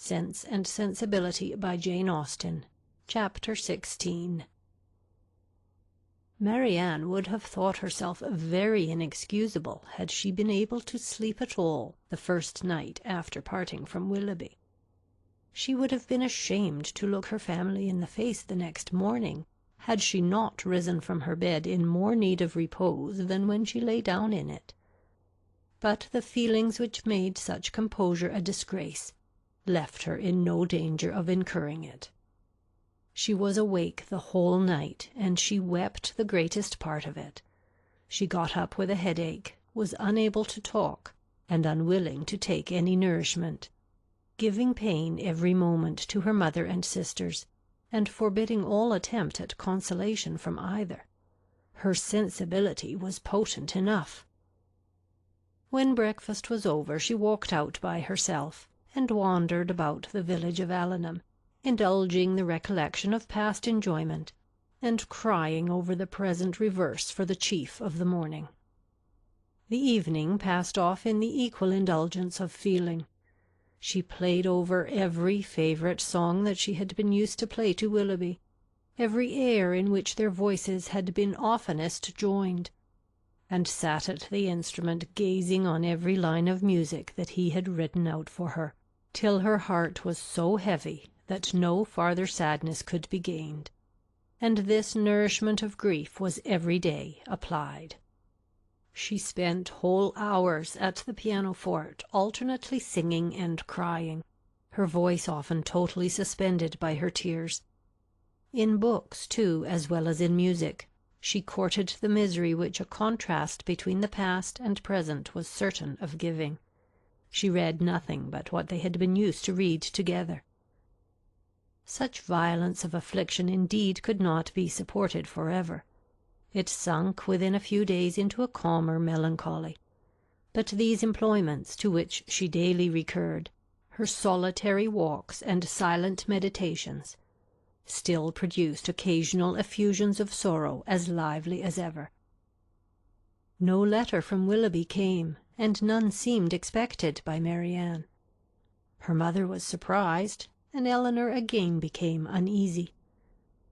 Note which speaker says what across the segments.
Speaker 1: Sense and Sensibility by Jane Austen. Chapter 16. Marianne would have thought herself very inexcusable had she been able to sleep at all the first night after parting from Willoughby. She would have been ashamed to look her family in the face the next morning, had she not risen from her bed in more need of repose than when she lay down in it. But the feelings which made such composure a disgrace left her in no danger of incurring it. She was awake the whole night, and she wept the greatest part of it. She got up with a headache, was unable to talk, and unwilling to take any nourishment, giving pain every moment to her mother and sisters, and forbidding all attempt at consolation from either. Her sensibility was potent enough. When breakfast was over, she walked out by herself, and wandered about the village of Allenham, indulging the recollection of past enjoyment, and crying over the present reverse for the chief of the morning. The evening passed off in the equal indulgence of feeling. She played over every favourite song that she had been used to play to Willoughby, every air in which their voices had been oftenest joined, and sat at the instrument gazing on every line of music that he had written out for her, till her heart was so heavy that no farther sadness could be gained, and this nourishment of grief was every day applied. She spent whole hours at the pianoforte, alternately singing and crying, her voice often totally suspended by her tears. In books, too, as well as in music, she courted the misery which a contrast between the past and present was certain of giving. She read nothing but what they had been used to read together. Such violence of affliction indeed could not be supported forever. It sunk within a few days into a calmer melancholy. But these employments to which she daily recurred, her solitary walks and silent meditations, still produced occasional effusions of sorrow as lively as ever. No letter from Willoughby came, and none seemed expected by Marianne. Her mother was surprised, and Elinor again became uneasy.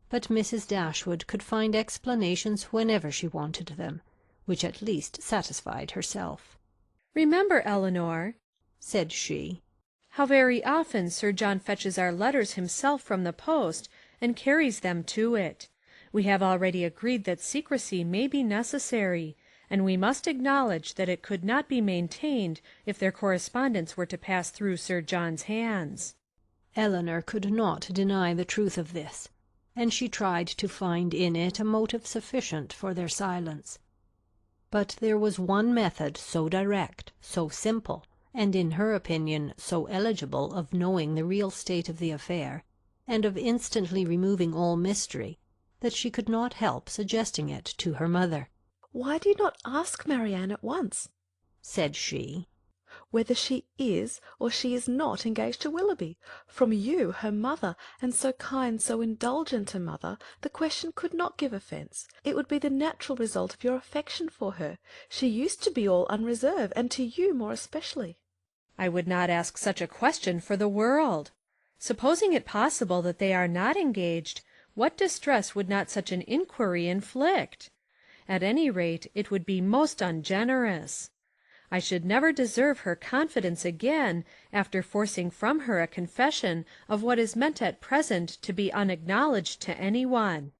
Speaker 1: But Mrs. Dashwood could find explanations whenever she wanted them, which at least satisfied herself.
Speaker 2: "Remember, Elinor," said she, "how very often Sir John fetches our letters himself from the post, and carries them to it. We have already agreed that secrecy may be necessary, and we must acknowledge that it could not be maintained if their correspondence were to pass through Sir John's hands."
Speaker 1: Elinor could not deny the truth of this, and she tried to find in it a motive sufficient for their silence. But there was one method so direct, so simple, and in her opinion so eligible of knowing the real state of the affair, and of instantly removing all mystery, that she could not help suggesting it to her mother.
Speaker 3: "Why do you not ask Marianne at once,"
Speaker 1: said she,
Speaker 3: "whether she is or she is not engaged to Willoughby? From you, her mother, and so kind, so indulgent a mother, the question could not give offence. It would be the natural result of your affection for her. She used to be all unreserve, and to you more especially."
Speaker 2: "I would not ask such a question for the world. Supposing it possible that they are not engaged, what distress would not such an inquiry inflict? At any rate, it would be most ungenerous. I should never deserve her confidence again, after forcing from her a confession of what is meant at present to be unacknowledged to any one.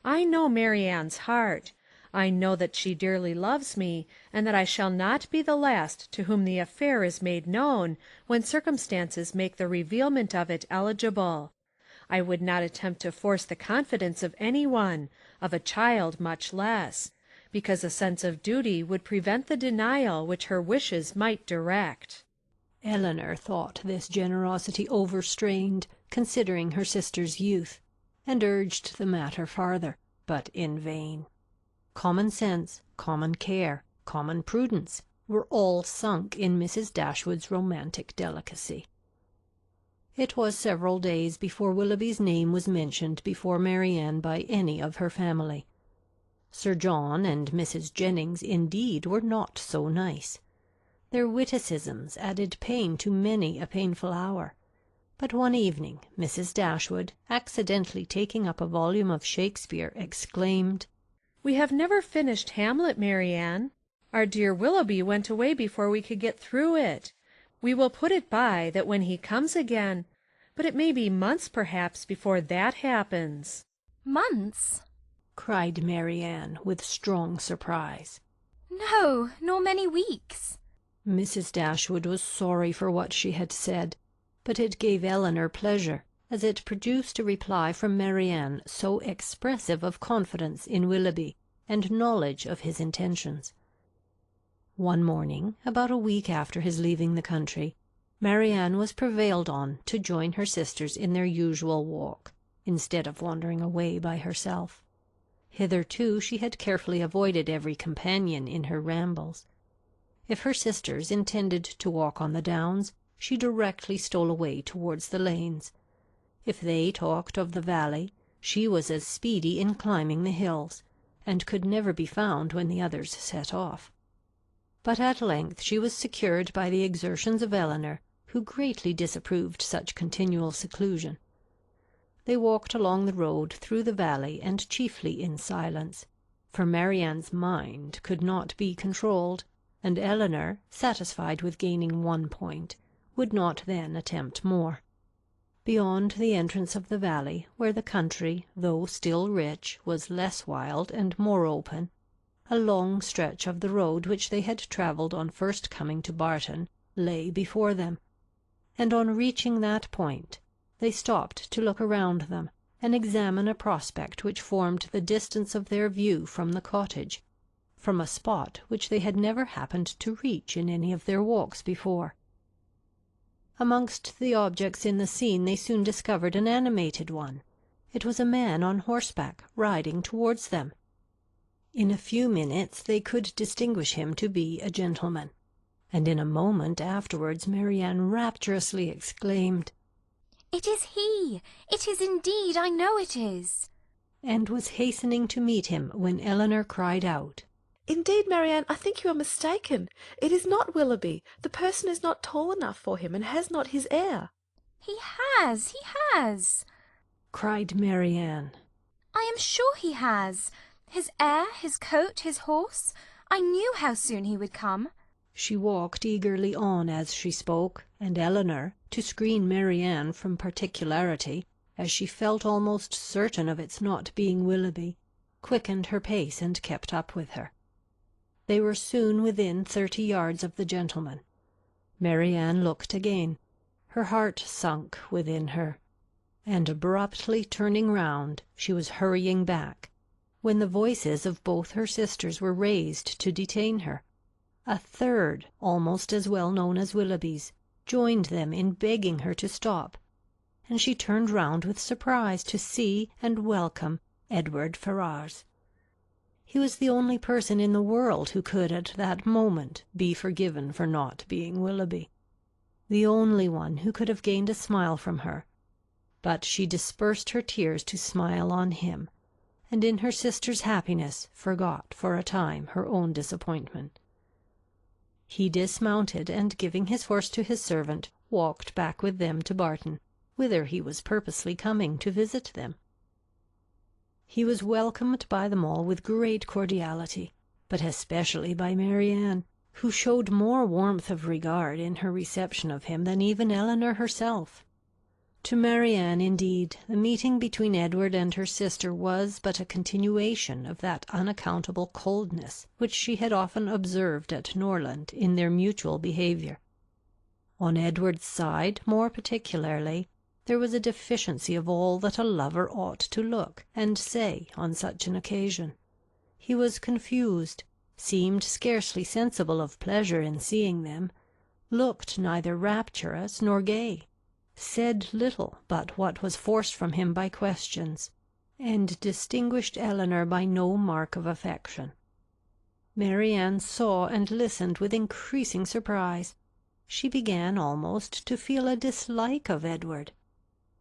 Speaker 2: I know Marianne's heart. I know that she dearly loves me, and that I shall not be the last to whom the affair is made known, when circumstances make the revealment of it eligible. I would not attempt to force the confidence of any one, of a child much less, because a sense of duty would prevent the denial which her wishes might direct."
Speaker 1: Elinor thought this generosity overstrained, considering her sister's youth, and urged the matter farther, but in vain. Common sense, common care, common prudence, were all sunk in Mrs. Dashwood's romantic delicacy. It was several days before Willoughby's name was mentioned before Marianne by any of her family. Sir John and Mrs. Jennings, indeed, were not so nice. Their witticisms added pain to many a painful hour, But one evening Mrs. Dashwood, accidentally taking up a volume of Shakespeare, exclaimed,
Speaker 2: "We have never finished Hamlet, Marianne. Our dear Willoughby went away before we could get through it. We will put it by, that when he comes again, but it may be months perhaps before that happens."
Speaker 4: "Months?"
Speaker 1: cried Marianne, with strong surprise.
Speaker 4: "No, nor many weeks."
Speaker 1: Mrs. Dashwood was sorry for what she had said, but it gave Elinor pleasure, as it produced a reply from Marianne so expressive of confidence in Willoughby and knowledge of his intentions. One morning, about a week after his leaving the country, Marianne was prevailed on to join her sisters in their usual walk, instead of wandering away by herself. Hitherto she had carefully avoided every companion in her rambles. If her sisters intended to walk on the downs, she directly stole away towards the lanes. If they talked of the valley, she was as speedy in climbing the hills, and could never be found when the others set off. But at length she was secured by the exertions of Elinor, who greatly disapproved such continual seclusion. They walked along the road through the valley, and chiefly in silence, for Marianne's mind could not be controlled, and Elinor, satisfied with gaining one point, would not then attempt more. Beyond the entrance of the valley, where the country, though still rich, was less wild and more open, a long stretch of the road which they had travelled on first coming to Barton lay before them, and on reaching that point they stopped to look around them and examine a prospect which formed the distance of their view from the cottage, from a spot which they had never happened to reach in any of their walks before. Amongst the objects in the scene they soon discovered an animated one. It was a man on horseback, riding towards them. In a few minutes they could distinguish him to be a gentleman, and in a moment afterwards Marianne rapturously exclaimed,
Speaker 4: "It is he! It is indeed! I know it is!"
Speaker 1: and was hastening to meet him when Elinor cried out,
Speaker 3: "Indeed, Marianne, I think you are mistaken. It is not Willoughby. The person is not tall enough for him, and has not his air."
Speaker 4: "He has! He has!"
Speaker 1: cried Marianne.
Speaker 4: "I am sure he has. His air, his coat, his horse. I knew how soon he would come."
Speaker 1: She walked eagerly on as she spoke, and Elinor, to screen Marianne from particularity, as she felt almost certain of its not being Willoughby, quickened her pace and kept up with her. They were soon within 30 yards of the gentleman. Marianne looked again. Her heart sunk within her, and abruptly turning round, she was hurrying back, when the voices of both her sisters were raised to detain her. A third, almost as well known as Willoughby's, joined them in begging her to stop, and she turned round with surprise to see and welcome Edward Ferrars. He was the only person in the world who could at that moment be forgiven for not being Willoughby, the only one who could have gained a smile from her, but she dispersed her tears to smile on him, and in her sister's happiness forgot for a time her own disappointment. He dismounted, and giving his horse to his servant, walked back with them to Barton, whither he was purposely coming to visit them. He was welcomed by them all with great cordiality, but especially by Marianne, who showed more warmth of regard in her reception of him than even Elinor herself. To Marianne, indeed, the meeting between Edward and her sister was but a continuation of that unaccountable coldness which she had often observed at Norland in their mutual behaviour. On Edward's side, more particularly, there was a deficiency of all that a lover ought to look and say on such an occasion. He was confused, seemed scarcely sensible of pleasure in seeing them, looked neither rapturous nor gay, said little but what was forced from him by questions, and distinguished Elinor by no mark of affection. Marianne saw and listened with increasing surprise. She began almost to feel a dislike of Edward,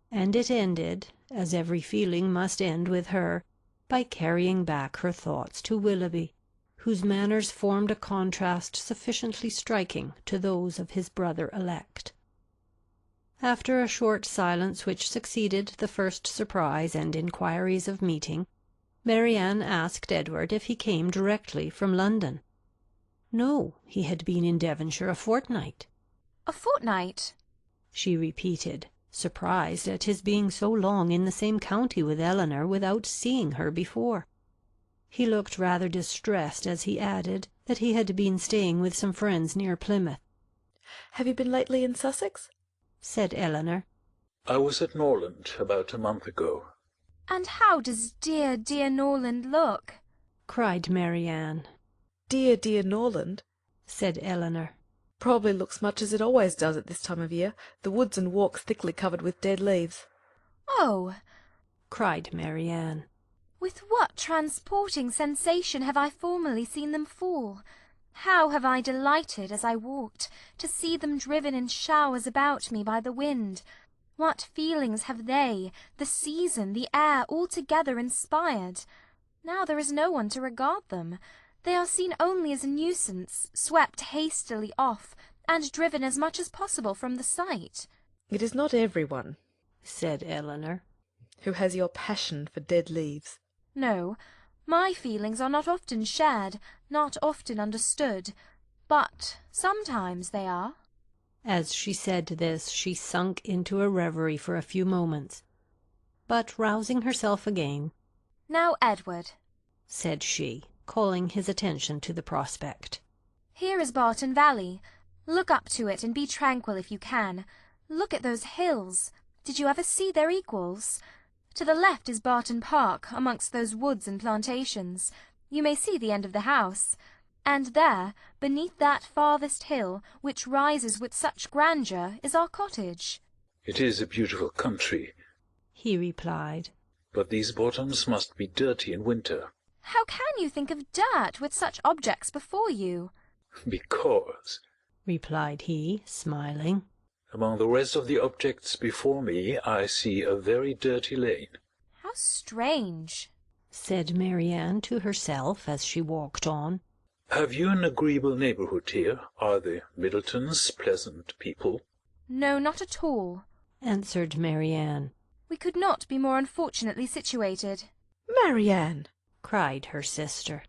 Speaker 1: and it ended, as every feeling must end with her, by carrying back her thoughts to Willoughby, whose manners formed a contrast sufficiently striking to those of his brother-elect. After a short silence which succeeded the first surprise and inquiries of meeting, Marianne asked Edward if he came directly from London. No, he had been in Devonshire a fortnight.
Speaker 4: A fortnight?
Speaker 1: She repeated, surprised at his being so long in the same county with Elinor without seeing her before. He looked rather distressed as he added that he had been staying with some friends near Plymouth.
Speaker 3: "Have you been lately in Sussex?"
Speaker 1: said Elinor.
Speaker 5: "I was at Norland about a month ago."
Speaker 4: And how does dear, dear Norland look?"
Speaker 1: cried Marianne.
Speaker 3: "Dear, dear Norland,"
Speaker 1: said Elinor.
Speaker 3: "probably looks much as it always does at this time of year, the woods and walks thickly covered with dead leaves."
Speaker 4: "Oh!"
Speaker 1: cried Marianne.
Speaker 4: "With what transporting sensation have I formerly seen them fall! How have I delighted, as I walked, to see them driven in showers about me by the wind! What feelings have they, the season, the air, altogether inspired! Now there is no one to regard them. They are seen only as a nuisance, swept hastily off, and driven as much as possible from the sight."
Speaker 3: "It is not everyone,"
Speaker 1: said Elinor,
Speaker 3: "who has your passion for dead leaves."
Speaker 4: "No, my feelings are not often shared, not often understood, but sometimes they are."
Speaker 1: As she said this, she sunk into a reverie for a few moments. But rousing herself again,
Speaker 4: "Now, Edward,"
Speaker 1: said she, calling his attention to the prospect,
Speaker 4: "here is Barton Valley. Look up to it, and be tranquil if you can. Look at those hills. Did you ever see their equals? To the left is Barton Park, amongst those woods and plantations. You may see the end of the house. And there, beneath that farthest hill, which rises with such grandeur, is our cottage."
Speaker 5: "It is a beautiful country,"
Speaker 1: he replied.
Speaker 5: "but these bottoms must be dirty in winter."
Speaker 4: "How can you think of dirt with such objects before you?"
Speaker 5: "Because,"
Speaker 1: replied he, smiling,
Speaker 5: "among the rest of the objects before me I see a very dirty lane."
Speaker 4: "How strange!"
Speaker 1: said Marianne to herself as she walked on.
Speaker 5: "Have you an agreeable neighbourhood here? Are the Middletons pleasant people?"
Speaker 4: "No, not at all,"
Speaker 1: answered Marianne.
Speaker 4: "We could not be more unfortunately situated."
Speaker 3: "Marianne!"
Speaker 1: cried her sister.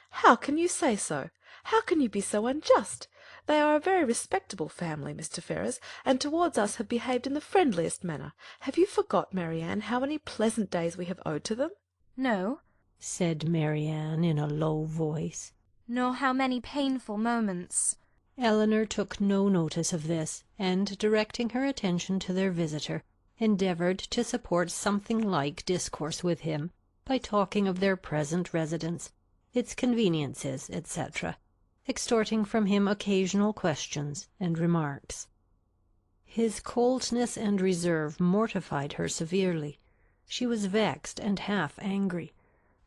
Speaker 3: "How can you say so? How can you be so unjust? They are a very respectable family, Mr. Ferrars, and towards us have behaved in the friendliest manner. Have you forgot, Marianne, how many pleasant days we have owed to them?"
Speaker 4: "No."
Speaker 1: said Marianne in a low voice.
Speaker 4: "Nor how many painful moments."
Speaker 1: Elinor took no notice of this, and, directing her attention to their visitor, endeavoured to support something like discourse with him by talking of their present residence, its conveniences, etc., extorting from him occasional questions and remarks. His coldness and reserve mortified her severely. She was vexed and half angry,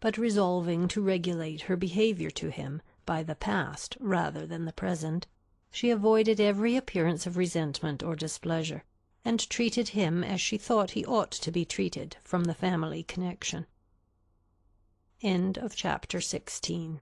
Speaker 1: but resolving to regulate her behaviour to him by the past rather than the present, she avoided every appearance of resentment or displeasure, and treated him as she thought he ought to be treated from the family connection. End of chapter 16.